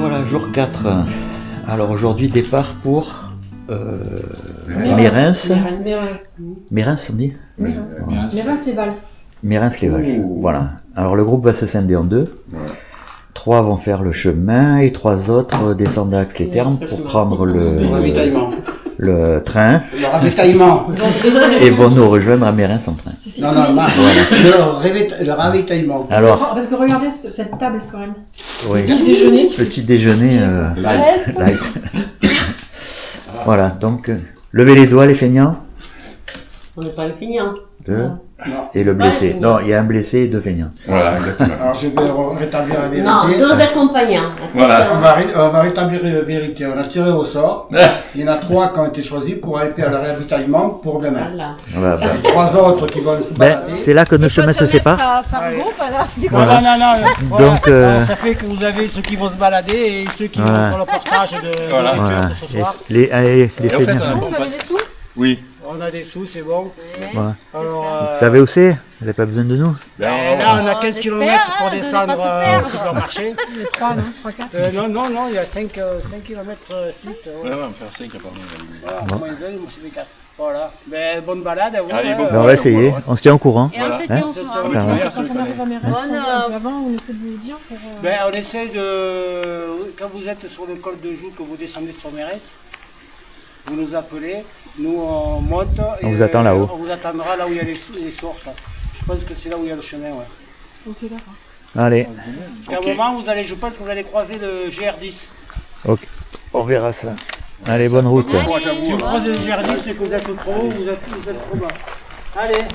voilà, jour 4. Alors aujourd'hui, départ pour Mérins. Mérins, on dit Mérins-les-Vals. Mérins-les-Vals. Voilà. Alors le groupe va se scinder en deux. Ouais. 3 vont faire le chemin et 3 autres descendent à Axe-les-Thermes pour prendre le train. Le ravitaillement. Et vont nous rejoindre à Mérins en train. Non, voilà. Le ravitaillement. Alors, parce que regardez cette table quand même. Oui. Petit déjeuner. Light. Voilà, donc levez les doigts les feignants. On n'est pas les feignants. Et le blessé. Non, il y a un blessé et 2 feignants. Voilà, exactement. Alors je vais rétablir la vérité. Non, 2 accompagnants. Voilà. On va rétablir la vérité. On a tiré au sort. Il y en a 3 qui ont été choisis pour aller faire le ravitaillement pour demain. Voilà. Il y a 3 autres qui vont se balader. C'est là que nos chemins se séparent. Voilà. Non. Donc, ça fait que vous avez ceux qui vont se balader et ceux qui vont faire le partage de nourriture ce soir. Les Vous avez des sous? Oui. On a des sous, c'est bon. Voilà. Alors, vous savez où c'est? Vous n'avez pas besoin de nous? là, on a 15 km pour descendre au supermarché. Il y a 3, non? 3, 4. Non, il y a 5 km 6. Ouais, on va faire 5 apparemment. Voilà, moins 1, moi je fais 4. Voilà. Ben, bonne balade à vous. Allez, bon, On va essayer, on se tient au courant. Et on se tient au courant. Quand on arrive à Mérins, avant, on essaie de vous dire pour... Ben, on essaie de... Quand vous êtes sur le col de Joux, que vous descendez sur Mérès, vous nous appelez, nous on monte. Et on vous attend là-haut. On vous attendra là où il y a les sources. Je pense que c'est là où il y a le chemin, ouais. Ok, d'accord. Allez. Parce qu'à un moment, je pense que vous allez croiser le GR10. Ok, on verra ça. Allez, bonne route. Si vous croisez le GR10, c'est que vous êtes trop haut, vous êtes trop bas. Allez. Là,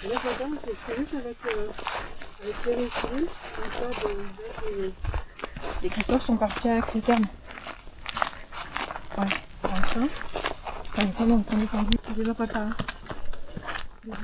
madame, c'est très vite avec Thierry et Cyril. Les Christophe sont partis à Axe-les-Thermes. Ouais, enfin. Enfin, comment ils sont descendus? C'est déjà pas tard. Voilà.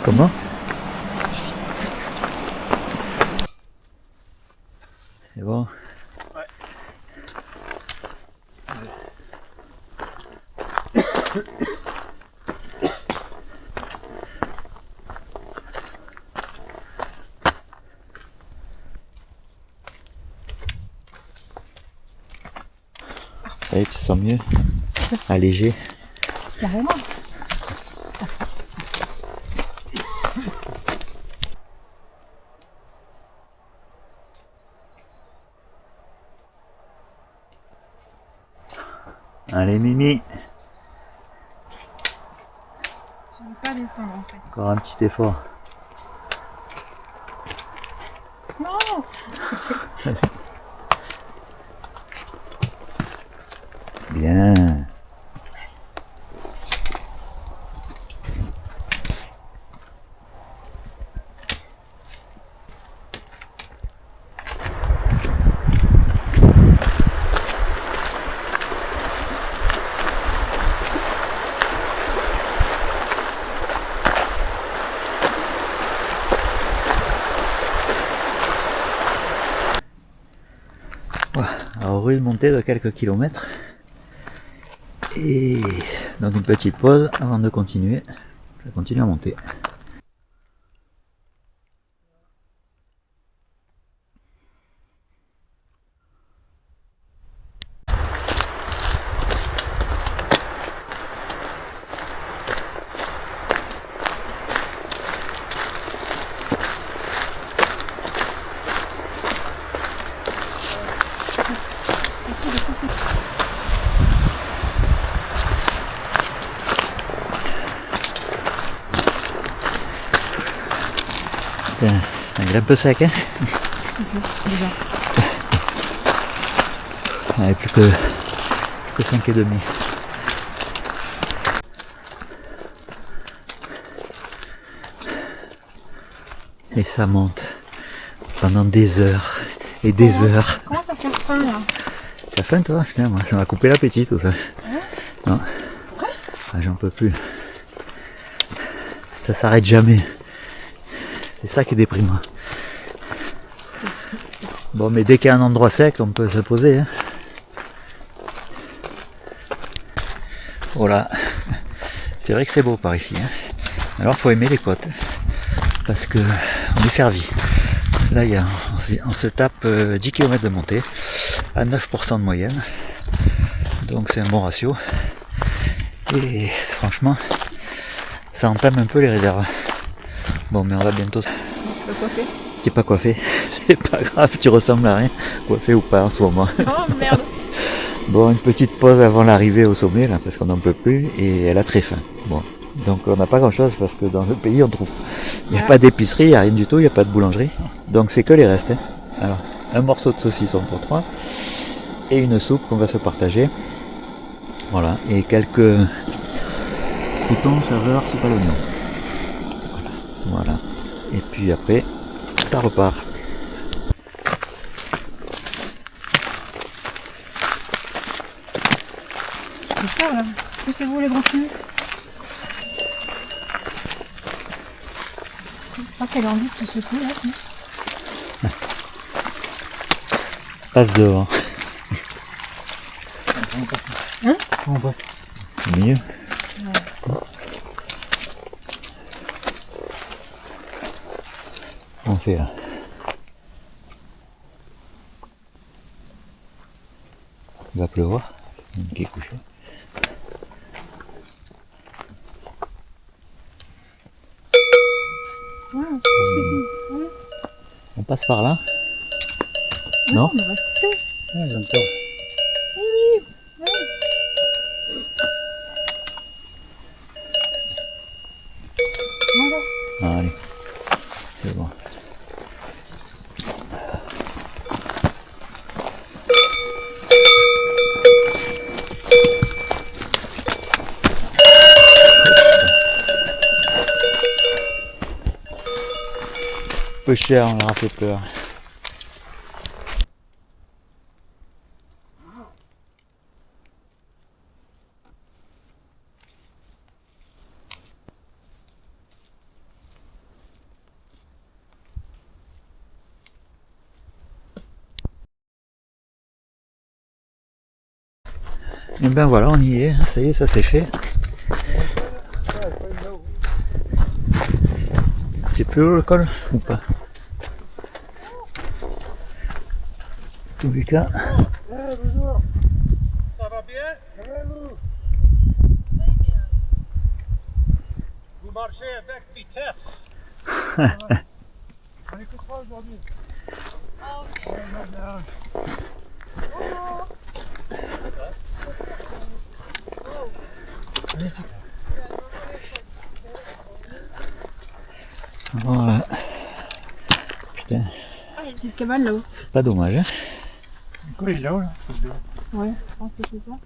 Comment? C'est bon? Ouais. Ça y est, tu te sens mieux? Allégé? Carrément. Allez, Mimi. Je ne vais pas descendre en fait. Encore un petit effort. Non. Bien. Alors rude montée de quelques kilomètres et donc une petite pause avant de continuer. Je vais continuer à monter. Un un peu sec, hein? Déjà. Ouais, plus que 5,5. Et ça monte pendant des heures et des heures. Comment ça fait faim là? T'as faim toi? Putain, moi, ça m'a coupé l'appétit tout ça. Non. Ah, j'en peux plus. Ça s'arrête jamais. C'est ça qui est déprimant. Bon, mais dès qu'il y a un endroit sec, on peut se poser. Hein. Voilà. C'est vrai que c'est beau par ici. Hein. Alors, faut aimer les côtes. Parce que on est servi. Là, on se tape 10 km de montée à 9% de moyenne. Donc, c'est un bon ratio. Et franchement, ça entame un peu les réserves. Bon, mais on va bientôt. Tu vas coiffer? T'es pas coiffé, c'est pas grave, tu ressembles à rien, coiffé ou pas en ce moment. Oh merde! Bon, une petite pause avant l'arrivée au sommet là, parce qu'on n'en peut plus et elle a très faim. Bon, donc on n'a pas grand chose parce que dans le pays on trouve. Il n'y a pas d'épicerie, il n'y a rien du tout, il n'y a pas de boulangerie. Donc c'est que les restes. Hein. Alors, un morceau de saucisson pour 3 et une soupe qu'on va se partager. Voilà, et quelques croutons saveur soupe à l'oignon. Voilà. Et puis après, ça repart. Je peux faire là. Poussez-vous les gros culs. Je crois qu'elle a envie de se secouer là. Passe devant. Hein? On passe. Mieux. On fait là. Il va pleuvoir. Qui est couché. Ouais, on se pousse. On passe par là. Non, on va se pousser. Ouais, j'entends. Voilà. Allez. C'est bon. Peu cher, on leur a fait peur. Et ben voilà, on y est, ça y est, ça c'est fait. C'est plus haut le col ou pas? Tous les cas. Bonjour. Ça va bien? Très bien. Vous marchez avec vitesse. On est que 3 aujourd'hui. Voilà. Putain, Ah, il y a une petite cabane là-haut. c'est pas dommage. Hein. Quoi, il est là, là? Ouais, je pense que c'est ça.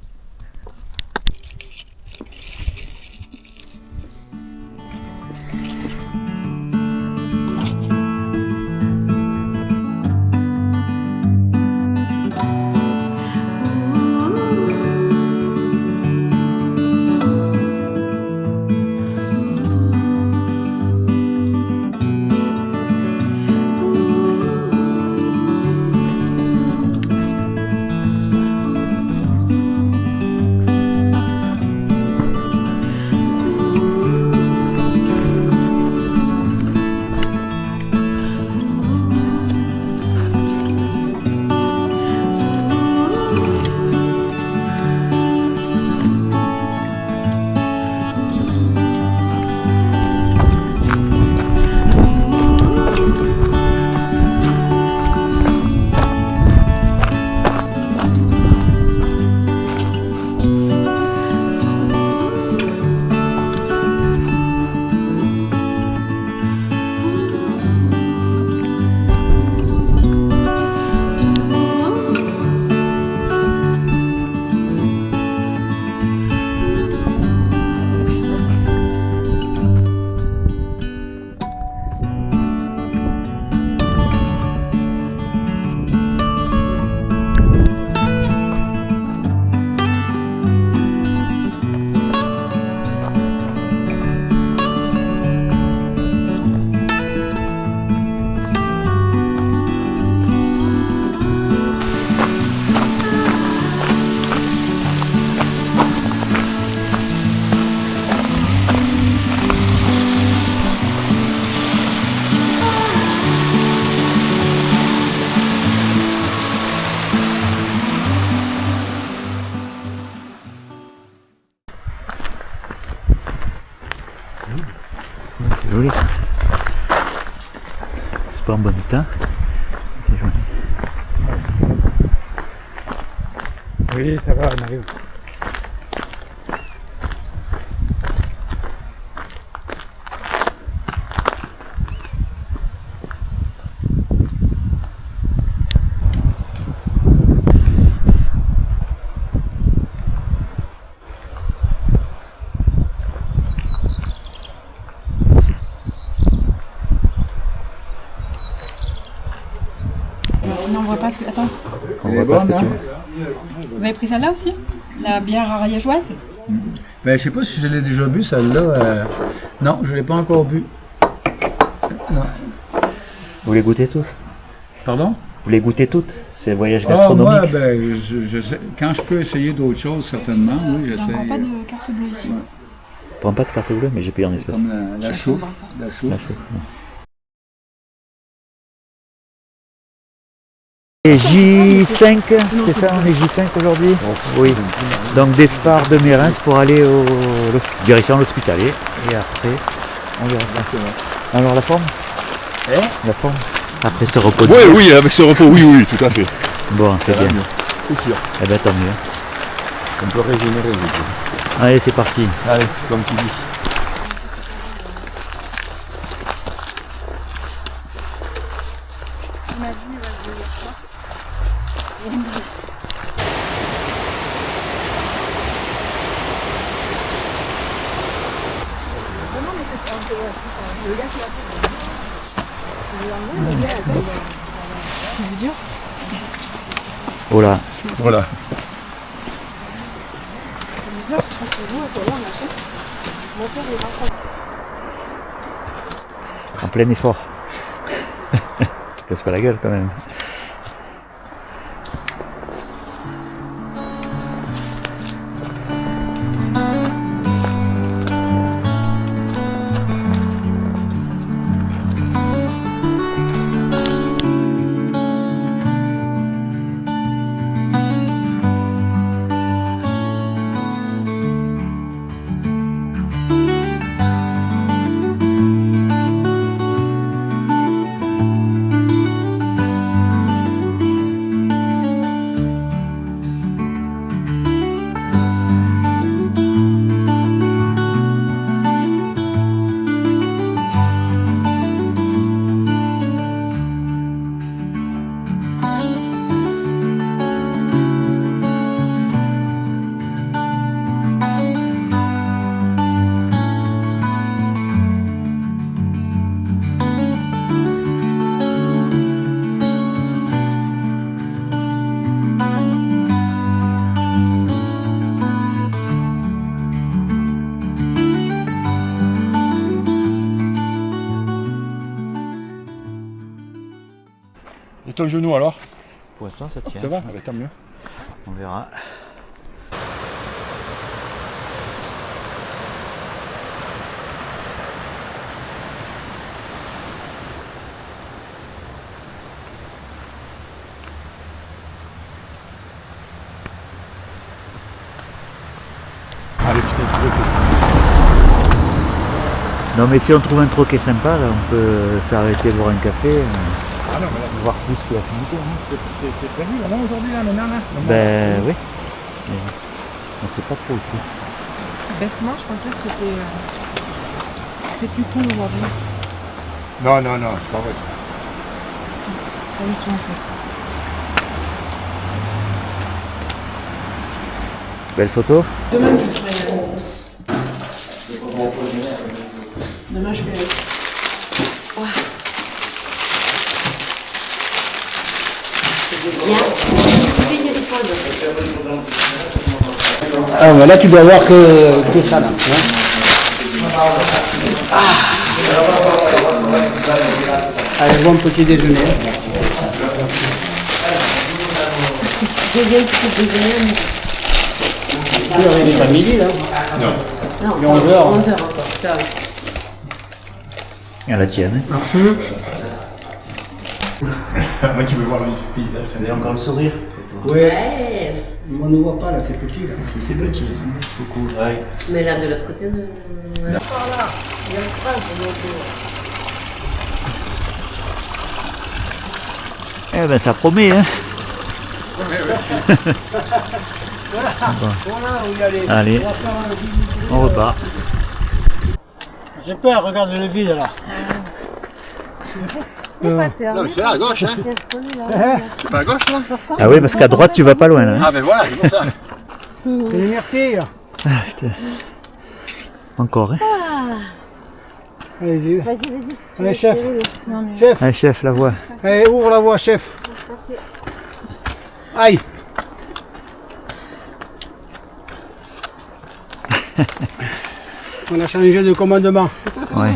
joli. C'est pas en bon état. C'est joli. Oui, ça va, on arrive. On n'en voit pas ce que. Attends, On voit pas ce que tu veux. vous avez pris celle-là aussi? La bière ariégeoise? Ben, je sais pas si je l'ai déjà bu, celle-là. Non, je l'ai pas encore bu. Non. Vous les goûtez tous? Pardon? Vous les goûtez toutes? C'est voyage gastronomique? Moi, ben, je sais, quand je peux essayer d'autres choses, certainement, oui, Il n'y a j'essaie. encore pas de carte bleue ici. Je prends pas de carte bleue, mais j'ai payé en espèces. Comme la Je chouffe. vais voir ça. La chouffe. La chauffe, ouais. Et J5, c'est ça, on est J5 aujourd'hui? Oui. Donc départ de Mérins pour aller direction l'hospitalier. Et après, on verra ça. Alors la forme? La forme? Après ce repos. Oui, oui, avec ce repos, oui, oui, tout à fait. Bon, c'est bien. C'est sûr. Eh ben tant mieux. On peut régénérer, je dis. Allez, c'est parti. Allez, comme tu dis. Je veux dire, Oh là, Voilà. en plein effort. Casse pas la gueule quand même. Et ton genou alors? Pour l'instant, ça tient. Ça va? Ah, bah, tant mieux. On verra. Allez, putain, c'est vrai. Non mais si on trouve un troquet sympa, là, on peut s'arrêter boire un café, Ah non, mais là, voir plus que l'affinité. Hein. c'est prévu là, non, aujourd'hui, là, maintenant, là? Ben oui. Mais on sait pas trop ici. bêtement, je pensais que c'était plus cool aujourd'hui. Non, non, non, c'est pas vrai. Pas du tout en fait. Belle photo. Demain, je ferai. Demain, je vais. Ah, mais là, tu dois voir que ça, là. Allez, bon petit déjeuner. Il n'est pas midi, là. Non, Il est 11 heures. 11 heures encore. Ça va. À la tienne. Moi, tu veux voir le paysage? Vous avez encore le sourire. Ouais. On ne voit pas là, c'est petit là. C'est petit. Coucou. Ouais. Mais là, de l'autre côté, ouais. Par là, il y a le train pour monter. Eh ben ça promet, hein. Voilà où il y a les. Allez. On va faire un vide. On repart. J'ai peur, regarde le vide là. C'est pas peur. Non, mais c'est là à gauche, hein. C'est pas à gauche, là. Ah oui, parce qu'à droite tu vas pas loin là. Hein. Ah, ben voilà, c'est pour ça. C'est les myrtilles. Ah, putain. Encore, hein. Allez-y. Vas-y, vas-y. Allez, chef. Non, mais Chef. Allez chef, la voie. Allez, ouvre la voie, chef. Aïe. On a changé de commandement. Ouais.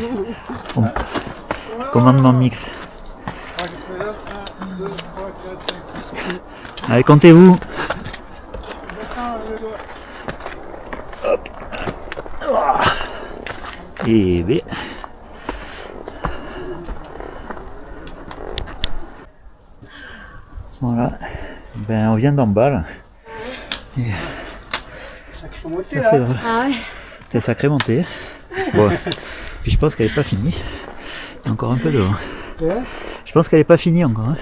Bon. Commandement mixte. Allez, comptez-vous. Hop. Et B. Voilà. Ben, on vient d'en bas là. Sacré montée Ça là. fait, Ah ouais. c'est sacré montée. Bon. Puis je pense qu'elle n'est pas finie. Il y a encore un peu devant. Ouais. Je pense qu'elle n'est pas finie encore. Hein.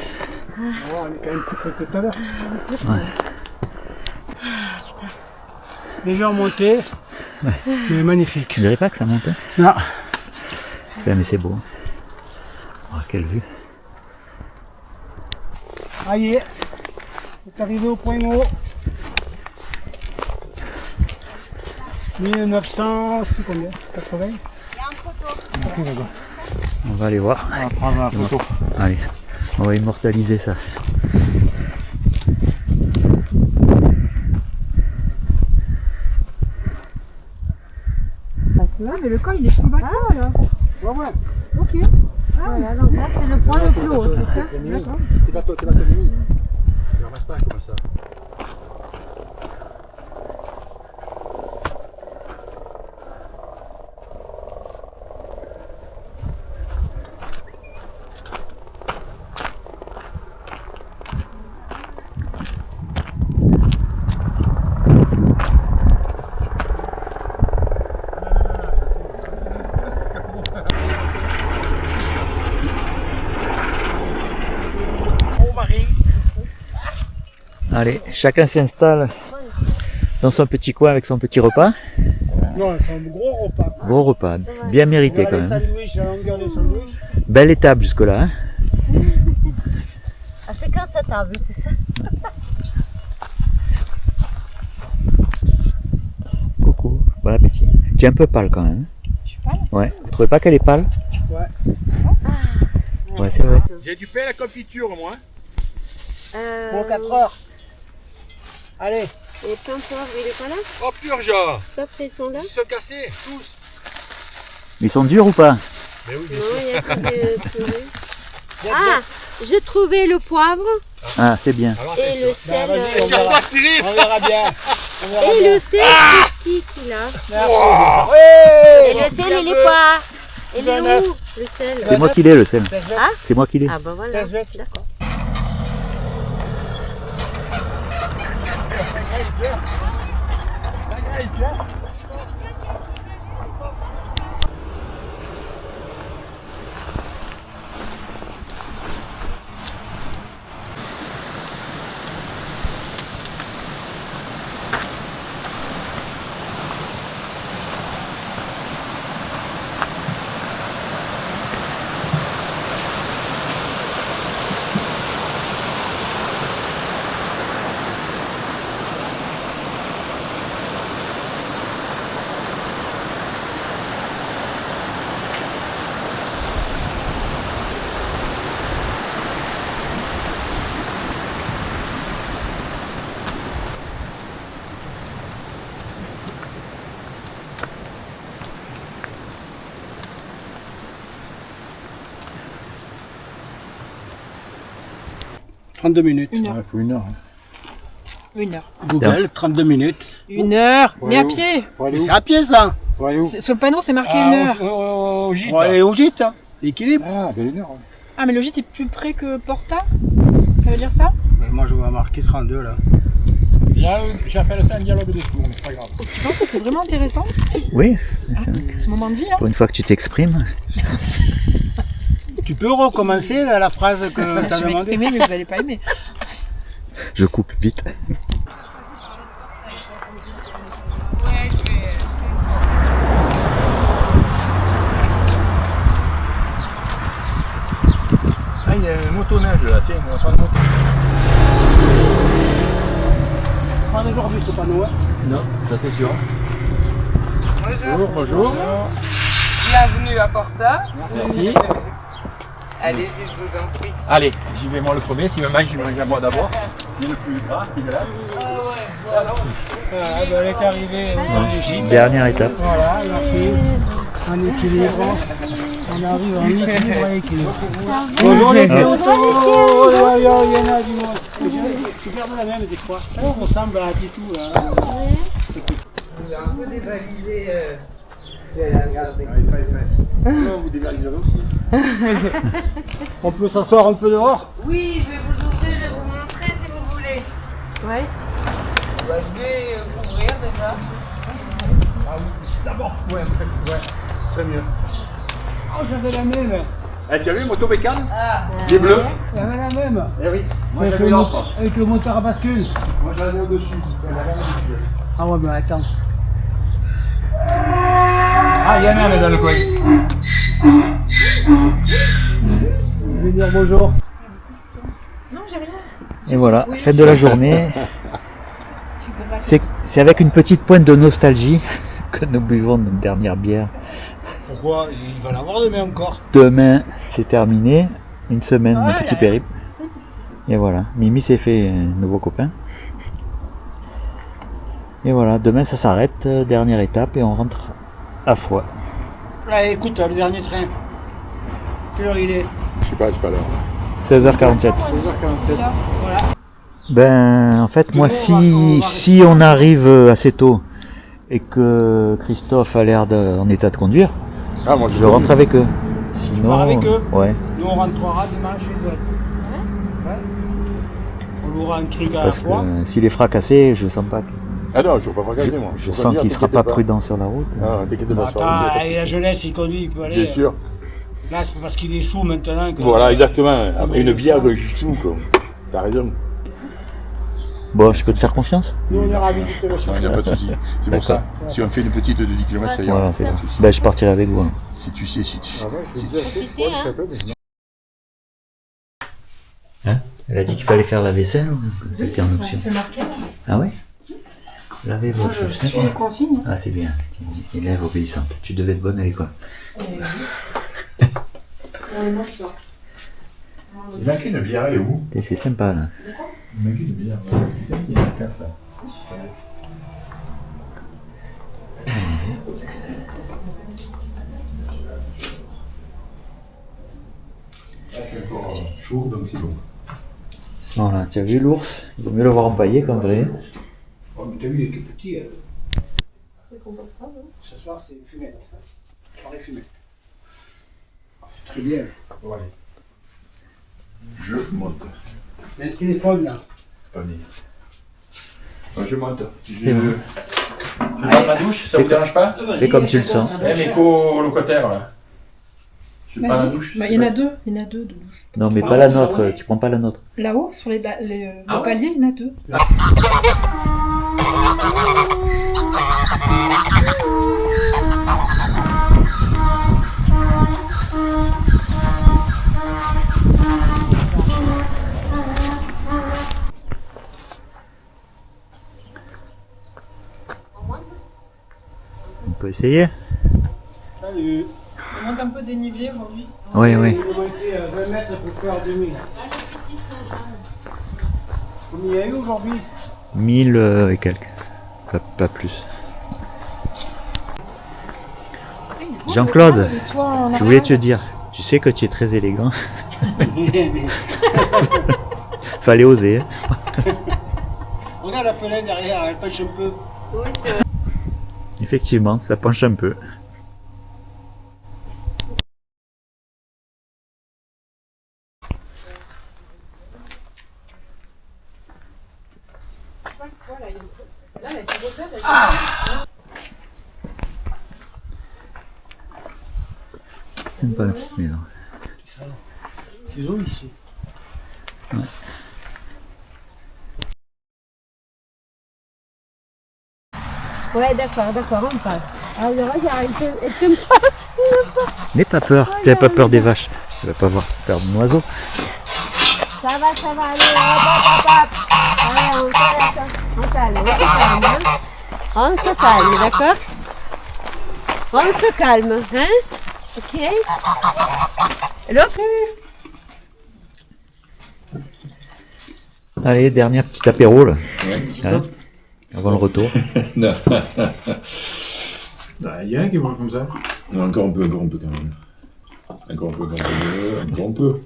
Oh, on est quand même plus près que tout à l'heure. Ouais. Déjà montée, mais magnifique. Je dirais pas que ça monte. Hein. Non. Ouais, mais c'est beau. Oh, quelle vue. Aïe, on est arrivé au point haut. 1900, c'est combien 80. On va aller voir. On va prendre un photo. Allez, on va immortaliser ça. Ouais, mais le col il est plus bas que ça là. Ouais, ouais. Ok. Voilà, donc là c'est le point le plus haut, c'est ça? D'accord. C'est pas toi, c'est la famille. Je ramasse pas comme ça. Allez, chacun s'installe dans son petit coin avec son petit repas. Non, c'est un gros repas. Gros repas, bien mérité quand Les même. sandwichs, la longueur des sandwichs. Belle étape jusque-là. Hein. À chacun sa table, c'est ça? Coucou, bon appétit. Tu es un peu pâle quand même. Je suis pâle. Ouais, vous trouvez pas qu'elle est pâle? Ouais. Ouais, c'est vrai. J'ai du pain à la confiture, moi. Pour 4 heures. Allez. Et pain poivre, il est pas là? Oh, purge. Top, ils sont là? Ils se sont cassés, tous. Ils sont durs ou pas? Mais oui, bien Non, sûr. il n'y a pas de purée. Ah, j'ai trouvé le poivre Ah, c'est bien. Alors, et le sel. vas-y, on Tiens, verra. toi, Cyril. On verra bien. On verra Et bien. le sel petit qu'il a. Wow. Et le sel, il est quoi? Il est où, le sel? C'est moi qui l'ai le sel. Ah C'est moi qui l'ai. Ah bah voilà, Test. d'accord. « 32 minutes. Une heure. Il faut 1 heure. Une heure. Google, 32 minutes. Une heure, Pour mais aller à où pied. Pour aller Mais où c'est à pied ça. Pour aller où Sur le panneau, c'est marqué une heure. Au gîte. On va aller au gîte. Hein. L'équilibre. Ah, ben 1 heure. Ah, mais le gîte est plus près que Porta? Ça veut dire ça? Mais moi je vois marqué 32 là. J'appelle ça un dialogue de sourds, mais c'est pas grave. Tu penses que c'est vraiment intéressant Oui, ce moment de vie là? pour une fois que tu t'exprimes. Tu peux recommencer là, la phrase que tu Je as vais demandé? m'exprimer mais vous allez pas aimer. Je coupe vite. Ah, il y a un motoneige là, tiens, on va prendre le moto. Pas aujourd'hui ce panneau. Hein. Non, ça c'est sûr. Bonjour, bonjour. Bienvenue à Porta. Merci. Allez-y, je vous en prie. Allez, j'y vais moi le premier. Si me mange, je mange à moi d'abord. C'est le plus gras qui est là. Voilà, ben, elle est arrivée en Égypte. Dernière étape. Voilà, merci. En équilibre. On arrive en équilibre et équilibre. Bonjour les photos. Oh, il y en a du monde. Tu gardes la même des fois. On ressemble à Titou là. Vous avez un peu dévalisé. Regardez. Non, vous dévalisez aussi. On peut s'asseoir un peu dehors? Oui, je vais vous ouvrir et vous montrer si vous voulez. Oui. Bah, je vais vous ouvrir déjà. D'abord, ouais, c'est mieux. Oh, j'avais la même. Eh, tu as vu moto bécane? Ah. Les bleus? J'avais la même. Eh oui. Moi Avec j'avais le, l'autre. avec le moteur à bascule. Moi j'avais au-dessus. Ah ouais, mais attends. Ah, il y en a un dans le coin. Je vais dire bonjour. Non, j'ai rien. Et voilà, Oui. fête de la journée. Tu comprends. C'est avec une petite pointe de nostalgie que nous buvons notre dernière bière. Pourquoi? Il va l'avoir demain encore. Demain, c'est terminé. Une semaine Ouais, de petit là. périple. Et voilà, Mimi s'est fait un nouveau copain. Et voilà, demain ça s'arrête, dernière étape et on rentre à Foix. Là, écoute, le dernier train. Quelle heure il est? Je sais pas l'heure. 16h47. 16h47. Voilà. Ben, en fait, moi, si on arrive assez tôt et que Christophe a l'air en état de conduire, Ah, moi je rentre avec eux. Sinon, pars avec eux? ouais, Nous, on rentrera demain chez eux. Ouais. On louera un truc à la parce fois. que s'il est fracassé, je sens pas. Ah non, je ne veux pas regarder moi. Je sens qu'il sera pas prudent sur la route. Ah, t'inquiète pas. Attends, et la jeunesse, il conduit, il peut aller. Bien sûr. Là, c'est pas parce qu'il est sous maintenant que. Voilà, exactement. Après mais une le bière soir. du tout, quoi. T'as raison. Bon, je peux te faire confiance? Nous, on ira visiter le chien. Il n'y a pas de souci. C'est pour ça. Si on fait une petite de 10 km, ça ira. Voilà, Pas de souci. ben, je partirai avec vous. Hein. Si tu sais, si tu. Hein? Elle a dit qu'il fallait faire la vaisselle ou c'était en option? C'est marqué. Ah ouais? Laver vos Moi, je chaussettes. suis les consignes. Ah, c'est bien. Tu es élève obéissante. Tu devais être bonne à l'école. On les mange pas. Il manque une bière, elle est où? Et c'est sympa là. Il manque une bière. C'est ça qui est la carte là. C'est encore chaud, donc c'est bon. Voilà, tu as vu l'ours? Il vaut mieux le voir empaillé qu'en vrai. Oh, mais t'as vu, il est tout petit. Hein. C'est confortable. Ce soir, c'est fumette. Soirée fumette. Ah, c'est très bien. Bon, allez. Je monte. Il y a le téléphone là. Pas bien. Je monte. C'est bon. Je prends ma douche, ça vous dérange pas? Fais comme tu le sens. Eh, mes colocataires là. Je prends la Vas-y. douche. Bah, il y en a deux. Il y en a deux de douche. Non, mais pas la nôtre. Tu prends pas la nôtre. Là-haut, sur le Ah ouais palier, il y en a deux. On peut essayer? Salut. Il manque un peu dénivelé aujourd'hui. Oui, oui. Il manquait 20 mètres pour faire 2000. Combien il y a eu aujourd'hui? 1000 et quelques. Pas plus. Jean-Claude, je voulais te dire, tu sais que tu es très élégant. Fallait oser. Hein. Regarde la fenêtre derrière, elle pêche un peu. Effectivement, ça penche un peu. J'aime pas la petite maison. C'est joli ici. Ouais, d'accord, on parle. Alors, regarde, elle t'aime pas. N'aie pas peur, tu n'as pas peur des vaches. Tu vas pas voir peur de oiseau. Ça va, allez, hop. Allez, on se calme, hein. On se calme, d'accord? On se calme, hein? Ok? Et l'autre? Allez, dernier petit apéro là. Ouais, Hein, avant le retour. non. Il y en a qui vont comme ça. Encore un peu quand même. Encore un peu.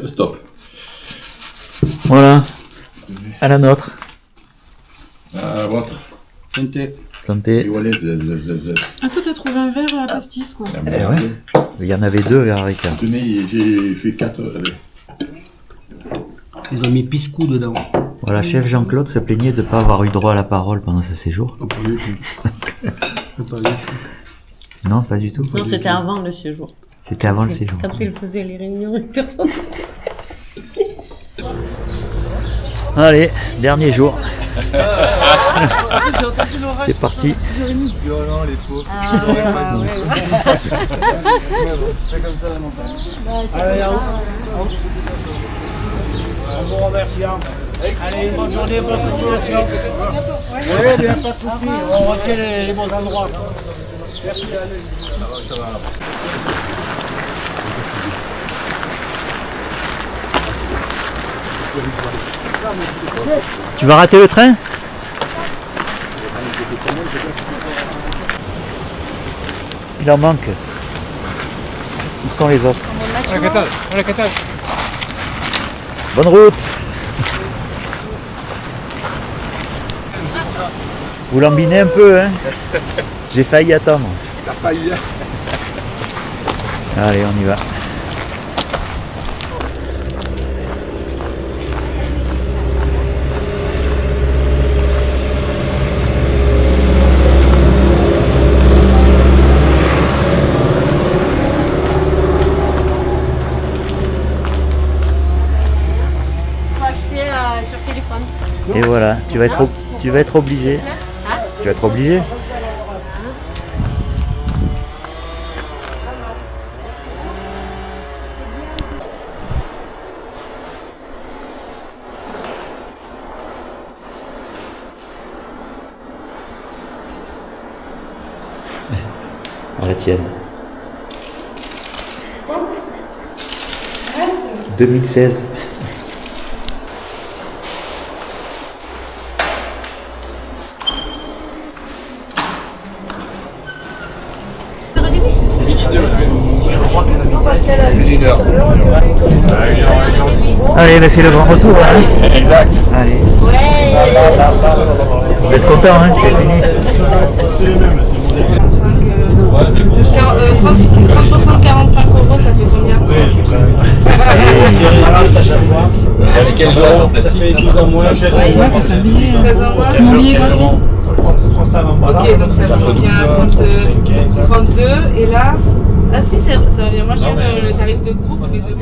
Stop. Voilà. À la nôtre. À votre. Santé. Santé. Ah, toi, t'as trouvé un verre à pastis, quoi. Eh ouais. Il y en avait 2 vers Ricard. Tenez, j'ai fait 4. Ils ont mis Piscou dedans. Voilà, chef Jean-Claude se plaignait de ne pas avoir eu droit à la parole pendant ce séjour. Oh, pas du tout. Pas du tout. Non, pas du tout. Non, c'était avant le séjour. C'était avant le séjour. Quand il faisait les réunions avec personne. Allez, dernier jour. C'est parti. Violent, les pauvres. C'est comme ça la montagne. Allez, on vous remercie. Allez, bonne journée, bonne continuation. Oui, bien, pas de soucis. On retient les bons endroits. Merci, allez. Ça va. Tu vas rater le train? Il en manque. Où sont les autres? On la catage. Bonne route. Vous l'embinez un peu, hein? J'ai failli attendre. T'as failli. Allez, on y va. Faut acheter sur téléphone. Et voilà, tu vas être obligé. Hein? Tu vas être obligé. À la tienne. 2016. Allez, mais c'est le grand retour. Hein. Exact. Allez. Vous êtes content, hein, c'est fini. 30% de 45 €, ça fait combien? À chaque fois. Avec 15 euros. Ça fait 12 ans moins. 13 ans moins. Mon billet gratuit. Ok, donc ça revient à 32. Et là, ah si, ça revient moins cher le tarif de groupe, mais de